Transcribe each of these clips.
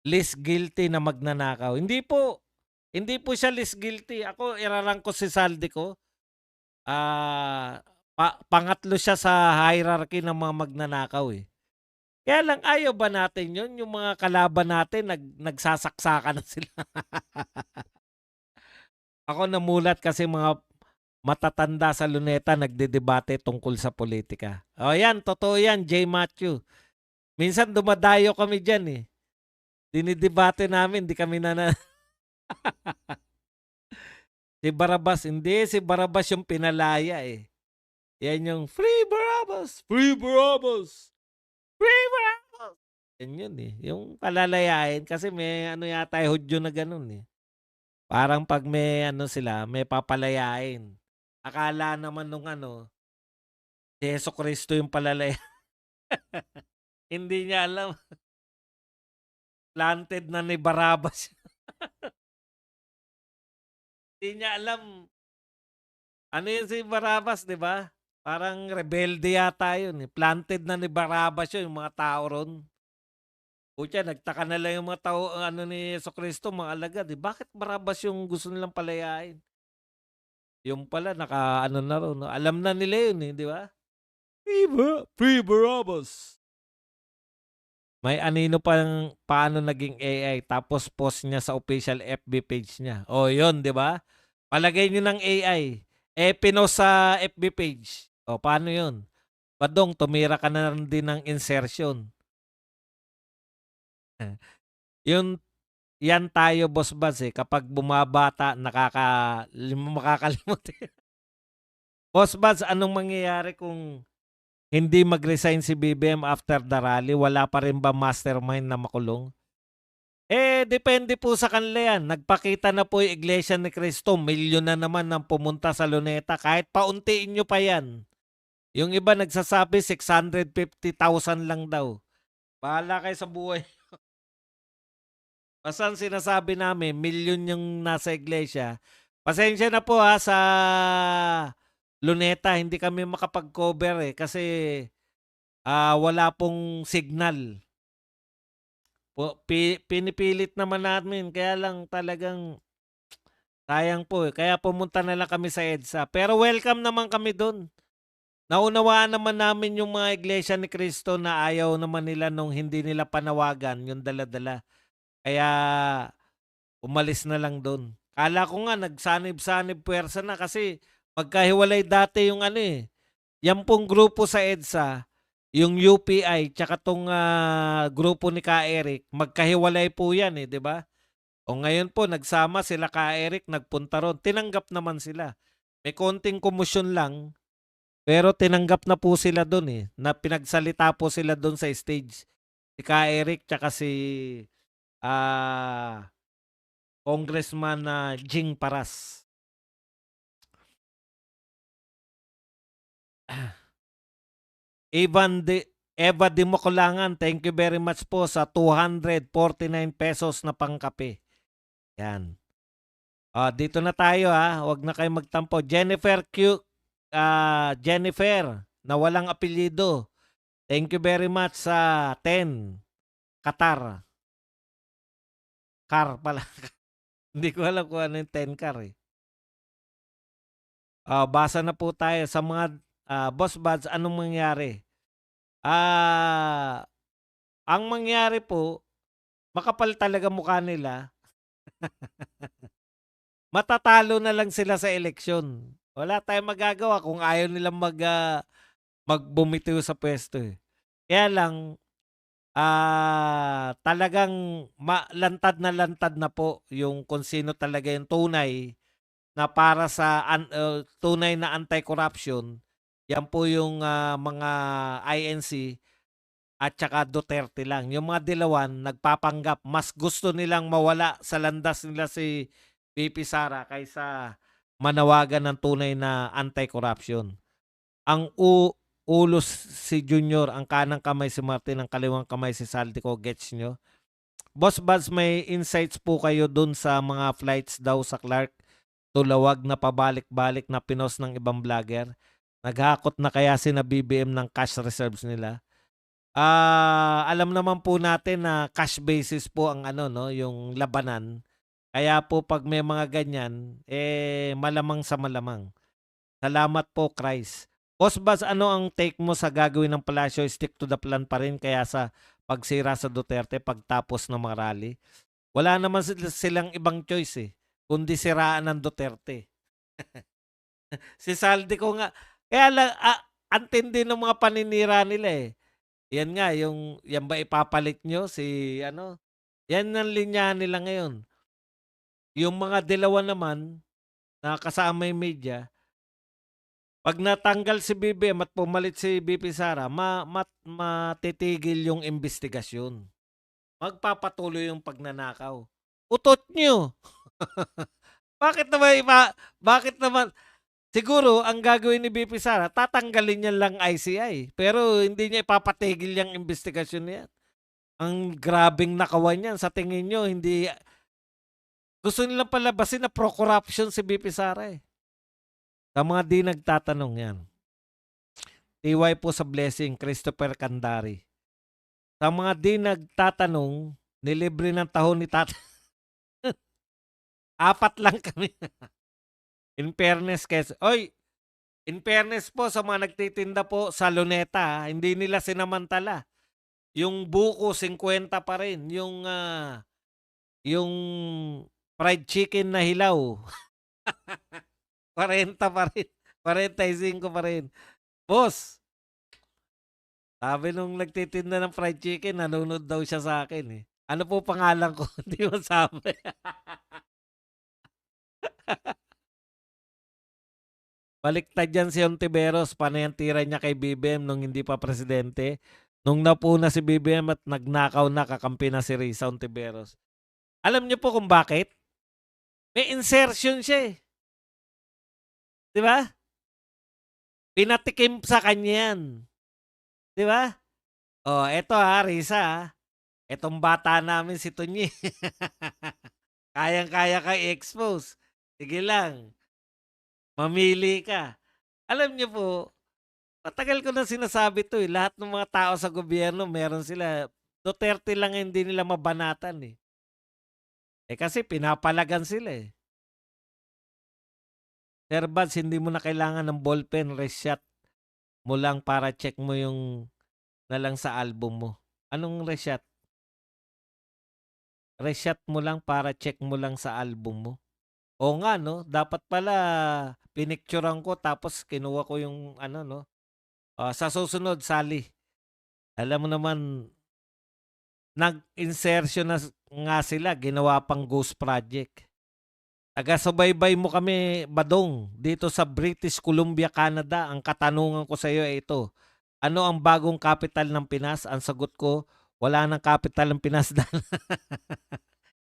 least guilty na magnanakaw. Hindi po siya least guilty. Ako irarang ko si Saldico, pangatlo siya sa hierarchy ng mga magnanakaw, eh. Kaya lang ayaw ba natin 'yun, yung mga kalaban natin nagsasaksakan na sila. Ako namulat kasi mga matatanda sa Luneta nagdedebate tungkol sa politika. Oh, 'yan, totoo 'yan, J. Matthew. Minsan dumadayo kami diyan, eh. Dinidebate namin, 'di kami si Barabas, hindi, si Barabas yung pinalaya, eh. 'Yan yung, "Free Barabbas! Free Barabbas! Free Barabbas!" 'Yan yun, eh, yung palalayain kasi may ano yata, eh, Hudyo na gano'n, eh. Parang 'pag may ano sila, may papalayain. Akala naman nung ano, si Jesucristo yung palalaya hindi niya alam, planted na ni Barabas. Hindi niya alam, ano yun si Barabas, 'di ba? Parang rebelde yata yun, eh. Planted na ni Barabas yun, yung mga tao ron. Putya, nagtaka na lang yung mga tao ano ni Jesucristo, mga alagad, eh. Bakit Barabas yung gusto nilang palayain? Yung pala naka-ano na raw 'no, alam na nila yun, eh, 'di ba? Free Barabbas! May anino pang paano naging AI tapos post niya sa official FB page niya. Oh, 'yun, 'di ba? Palagay niyo ng AI, eh, pinost sa FB page. Oh, paano 'yun? Badong tumira ka na lang din ng insertion. 'Yun 'Yan tayo boss Baz, eh, kapag bumabata makakalimot, eh. Boss Baz, anong mangyayari kung hindi mag-resign si BBM after the rally? Wala pa rin ba mastermind na makulong? Eh, depende po sa kanila yan. Nagpakita na po yung Iglesia ni Cristo, milyon na naman ang pumunta sa Luneta. Kahit pauntiin nyo pa yan. Yung iba nagsasabi 650,000 lang daw. Bahala kayo sa buhay. Basta ang sinasabi namin, milyon yung nasa iglesia. Pasensya na po ha sa Luneta, hindi kami makapag-cover, eh, kasi wala pong signal. Pinipilit naman namin, kaya lang talagang sayang po, eh. Kaya pumunta na lang kami sa EDSA. Pero welcome naman kami do'n. Naunawaan naman namin yung mga Iglesia ni Cristo na ayaw naman nila nung hindi nila panawagan yung dala-dala. Kaya umalis na lang do'n. Akala ko nga nagsanib-sanib puwersa na kasi magkahiwalay dati yung ano, eh, yan pong grupo sa EDSA, yung UPI tsaka 'tong, grupo ni Ka Eric, magkahiwalay po yan, eh, 'di ba? O ngayon po nagsama sila Ka Eric, nagpunta ro'n, tinanggap naman sila. May konting komosyon lang, pero tinanggap na po sila do'n, eh, na pinagsalita po sila do'n sa stage. Si Ka Eric tsaka si, ah, Congressman na Jing Paras. Evan de Eva de Mocolangan, thank you very much po sa ₱249 na pangkape. Yan. Dito na tayo, wag na kayong magtampo. Jennifer na walang apelyido. Thank you very much sa 10. Qatar. Car pala. Hindi ko alam kung ano yung 10 car, eh. Basa na po tayo sa mga, Boss Buds, anong mangyari? Ah, ang mangyari po, makapal talaga mukha nila. Matatalo na lang sila sa eleksyon. Wala tayong magagawa kung ayaw nilang magbumitiw sa puwesto, eh. Kaya lang, talagang lantad na po yung kung sino talaga yung tunay na para sa tunay na anti-corruption. Yan po yung, mga INC at saka Duterte lang. Yung mga dilawan nagpapanggap, mas gusto nilang mawala sa landas nila si VP Sara kaysa manawagan ng tunay na anti-corruption. Ang ulos si Junior, ang kanang kamay si Martin, ang kaliwang kamay si Saldico, gets nyo? Boss Buds, may insights po kayo dun sa mga flights daw sa Clark, tulawag na pabalik-balik na pinost ng ibang vlogger? Naghakot na kaya sina BBM ng cash reserves nila? Alam naman po natin na cash basis po ang ano 'no, yung labanan. Kaya po 'pag may mga ganyan, malamang sa malamang. Salamat po, Christ. Boss Baz, ano ang take mo sa gagawin ng palasyo? Stick to the plan pa rin kaya sa pagsira sa Duterte pagtapos ng mga rally? Wala naman silang ibang choice, kundi siraan ng Duterte. Si Saldi ko nga kaya lang, ang tindi ng mga paninira nila, eh. Yan nga yung yan ba ipapalit niyo si ano, yan ang linya nila ngayon. Yung mga dilawan naman na kasama yung media, 'pag natanggal si BBM at pumalit si VP Sara matitigil yung imbestigasyon. Magpapatuloy yung pagnanakaw. Utot niyo. Bakit naman bakit naman siguro ang gagawin ni VP Sara tatanggalin niya lang ICI, pero hindi niya ipapatigil yang imbestigasyon na yan. Ang grabeng nakawan niyan sa tingin niyo hindi gusto nilang palabasin na pro-corruption si VP Sara, eh. Sa mga di nagtatanong yan. TY po sa blessing, Christopher Candari. Sa mga di nagtatanong, nilibre ng tahon ni Tata. Apat lang kami. In fairness, in fairness po sa mga nagtitinda po sa Luneta, hindi nila sinamantala. Yung buko 50 pa rin, yung fried chicken na hilaw 40 pa rin, 45 pa rin. Boss, sabi nung nagtitinda ng fried chicken, nanonood daw siya sa akin, eh. Ano po pangalan ko? Hindi mo sabi. Baliktad yan si Ontiveros, panay ang tira niya kay BBM nung hindi pa presidente. Nung napuna si BBM at nagnakaw na, kakampi na si Risa Ontiveros. Alam niyo po kung bakit? May insertion siya, eh. Di ba? Pinatikim sa kanya yan. Di ba? Oh, eto Risa ha. Etong bata namin si Tunyi. Kayang-kaya ka i-expose. Sige lang. Mamili ka. Alam niyo po, matagal ko na sinasabi to, eh. Lahat ng mga tao sa gobyerno, meron sila. Duterte lang hindi nila mabanatan, eh. Kasi pinapalagan sila, eh. Sir Bads, hindi mo na kailangan ng ballpen, reshot mo lang para check mo yung na lang sa album mo. Anong reshot? Reshot mo lang para check mo lang sa album mo. Oo nga 'no, dapat pala pinicturean ko tapos kinuha ko yung ano 'no. Sa susunod Sally, alam mo naman nag-insertion na nga sila, ginawa pang ghost project. Taga-subaybay mo kami, Badong, dito sa British Columbia, Canada. Ang katanungan ko sa iyo ay ito, ano ang bagong capital ng Pinas? Ang sagot ko, wala ng capital ng Pinas dahil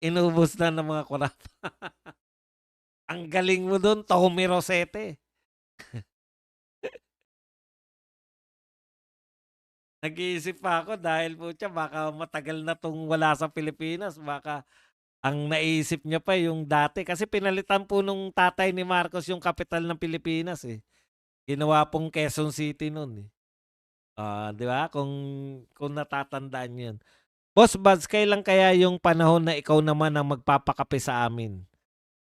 inubos na ng mga korap. Ang galing mo doon, Tommy Rosete. Nag-iisip pa ako dahil putya baka matagal na 'tong wala sa Pilipinas, baka ang naisip niya pa yung dati kasi pinalitan po nung tatay ni Marcos yung kapital ng Pilipinas, eh. Ginawa pong Quezon City nun, eh. 'Di ba kung natatandaan niyo yun. Boss Buds, kailan kaya yung panahon na ikaw naman ang magpapakape sa amin?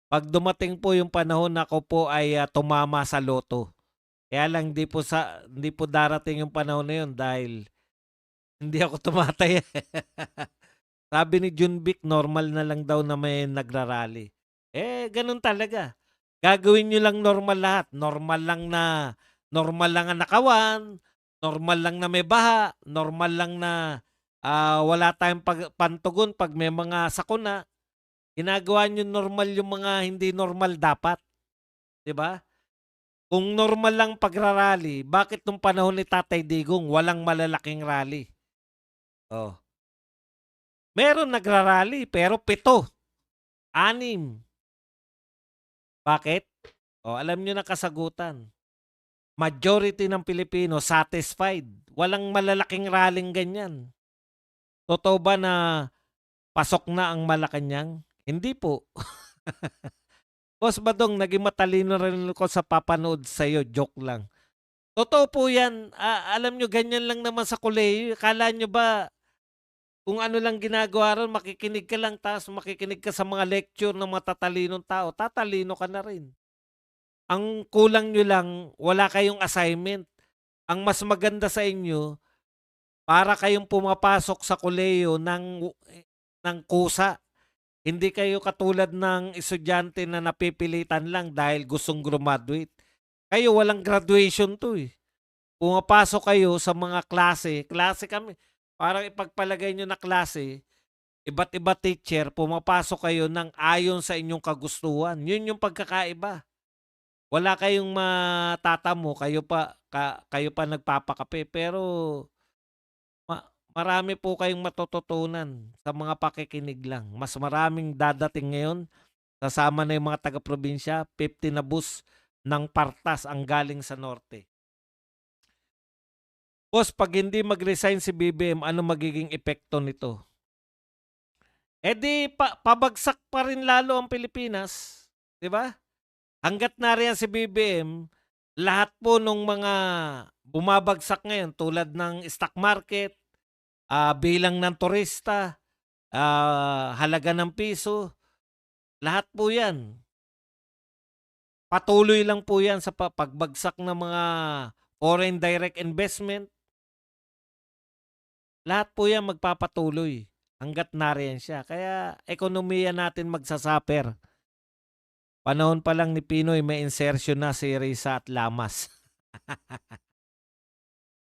'Pag dumating po yung panahon na ako po ay, tumama sa loto. Kaya lang hindi po darating yung panahon na yun dahil hindi ako tumataya. Sabi ni Junvic normal na lang daw na may nagra-rally. Gano'n talaga. Gagawin niyo lang normal lahat. Normal lang ang nakawan, normal lang na may baha, normal lang na, wala tayong pantugon 'pag may mga sakuna. Ginagawa niyo normal yung mga hindi normal dapat, 'di ba? Kung normal lang pagra-rally, bakit nung panahon ni Tatay Digong walang malalaking rally? Oh, meron nagra-rally pero 7, 6. Bakit? Alam niyo na kasagutan. Majority ng Pilipino satisfied. Walang malalaking rallying ganyan. Totoo ba na pasok na ang Malacanang? Hindi po. Boss Badong, naging matalino rin ako sa papanood sa'yo. Joke lang. Totoo po 'yan. Alam nyo ganyan lang naman sa kolehiyo, akala nyo ba kung ano lang ginagawa ro'n makikinig ka lang tapos makikinig ka sa mga lecture ng matatalinong tao, tatalino ka na rin. Ang kulang niyo lang wala kayong assignment. Ang mas maganda sa inyo, para kayong pumapasok sa kolehiyo ng kusa. Hindi kayo katulad ng estudyante na napipilitan lang dahil gustong grumaduate. Kayo walang graduation 'to, eh. Pumapasok kayo sa mga klase, klase kami parang ipagpalagay niyo na klase, iba't iba teacher, pumapasok kayo ng ayon sa inyong kagustuhan. 'Yun yung pagkakaiba. Wala kayong matatamo, kayo pa nagpapakape pero marami po kayong matututunan sa mga pakikinig lang. Mas maraming dadating ngayon, kasama na yung mga taga-probinsya, 50 na bus ng Partas ang galing sa norte. Boss, 'pag hindi mag-resign si BBM, ano magiging epekto nito? Eh di pabagsak pa rin lalo ang Pilipinas, 'di ba? Hangga't nariyan si BBM, lahat po nung mga bumabagsak ngayon tulad ng stock market, bilang ng turista, halaga ng piso, lahat po 'yan. Patuloy lang po 'yan sa pagbagsak ng mga foreign direct investment. Lahat po 'yan magpapatuloy hangga't nariyan siya. Kaya ekonomiya natin magsasaper. Panahon pa lang ni Pinoy may insertion na si Risa at Lamas.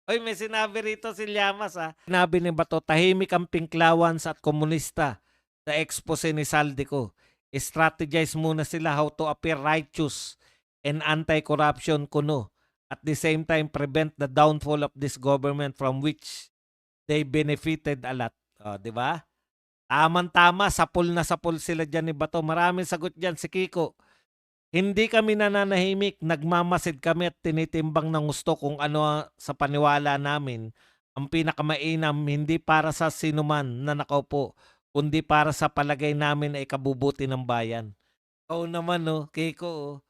Uy, may sinabi rito si Llamas, Sinabi ni Bato, tahimik ang Pinklawans at komunista sa expose ni Saldico. Strategize muna sila how to appear righteous and anti-corruption kuno. At the same time, prevent the downfall of this government from which they benefited a lot. O, di ba? Tamang-tama, sapul na sapul sila dyan ni Bato. Maraming sagot dyan si Kiko. Hindi kami nananahimik, nagmamasid kami at tinitimbang ng gusto kung ano sa paniwala namin ang pinakamainam, hindi para sa sinuman na nakaupo, kundi para sa palagay namin ay kabubuti ng bayan. Oo naman, no, Kiko. Oh.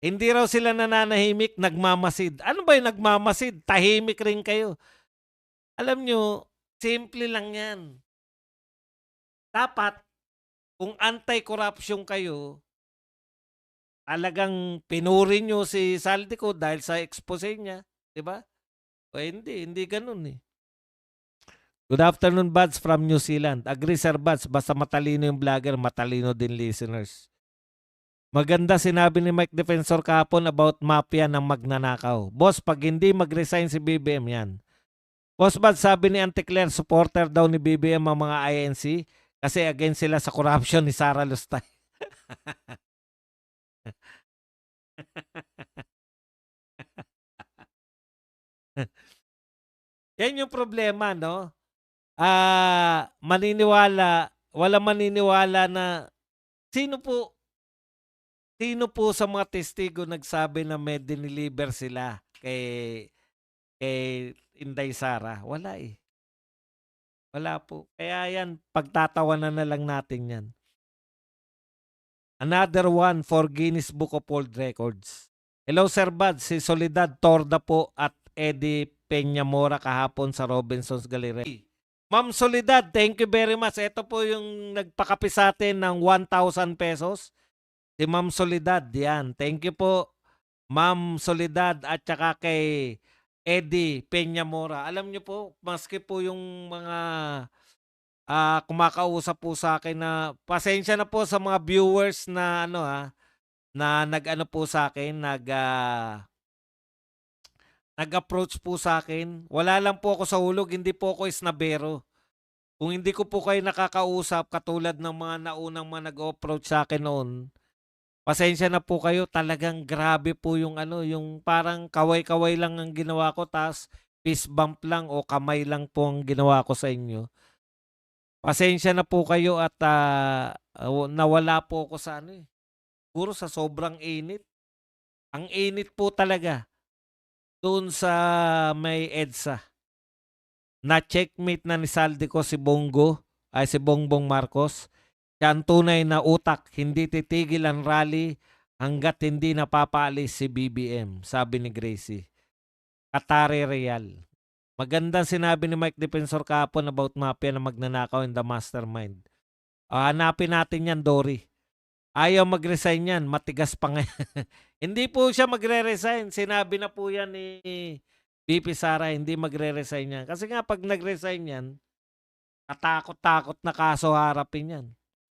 Hindi raw sila nananahimik, nagmamasid. Ano ba yung nagmamasid? Tahimik rin kayo. Alam nyo, simple lang yan. Dapat, kung anti-corruption kayo, talagang pinuri nyo si Saldico dahil sa expose niya, 'di ba? O hindi ganoon eh. Good afternoon, Buds from New Zealand. Agree, Sir Buds, basta matalino yung vlogger, matalino din listeners. Maganda sinabi ni Mike Defensor kahapon about mafia ng magnanakaw. Boss, pag hindi mag-resign si BBM yan. Boss Buds, sabi ni Auntie Claire, supporter daw ni BBM ang mga INC kasi against sila sa corruption ni Sara Lustay. Yan yung problema, no? Wala maniniwala na sino po sa mga testigo nagsabi na may diniliver sila kay Inday Sara? Wala eh. Wala po. Kaya yan, pagtatawanan na lang natin yan. Another one for Guinness Book of World Records. Hello, Sir Bud. Si Soledad Torda po at Eddie Peñamora kahapon sa Robinson's Gallery. Ma'am Soledad, thank you very much. Ito po yung nagpakapi sa atin ng 1,000 pesos. Si Ma'am Soledad, yan. Thank you po, Ma'am Soledad at saka kay Eddie Peñamora. Alam niyo po, maski po yung mga kumakausap po sa akin na pasensya na po sa mga viewers na na nag-ano po sa akin, nag-approach po sa akin. Wala lang po ako sa hulog, hindi po ako isnabero. Kung hindi ko po kayo nakakausap katulad ng mga naunang mga nag-approach sa akin noon, pasensya na po kayo, talagang grabe po yung yung parang kaway-kaway lang ang ginawa ko, tas fist bump lang o kamay lang po ang ginawa ko sa inyo. Pasensya na po kayo at nawala po ako sa siguro sa sobrang init. Ang init po talaga doon sa may EDSA. Na-checkmate na ni Saldico si Bongbong Marcos. Siya ang tunay na utak, hindi titigil ang rally hanggat hindi napapaalis si BBM, sabi ni Gracie. Qatari Real. Magandang sinabi ni Mike Defensor kahapon about mafia na magnanakaw in the mastermind. Hanapin natin yan, Dory. Ayaw mag-resign yan, matigas pa nga. Hindi po siya magre-resign. Sinabi na po yan ni VP Sara, hindi magre-resign yan. Kasi nga pag nag-resign yan, katakot-takot na kaso harapin yan.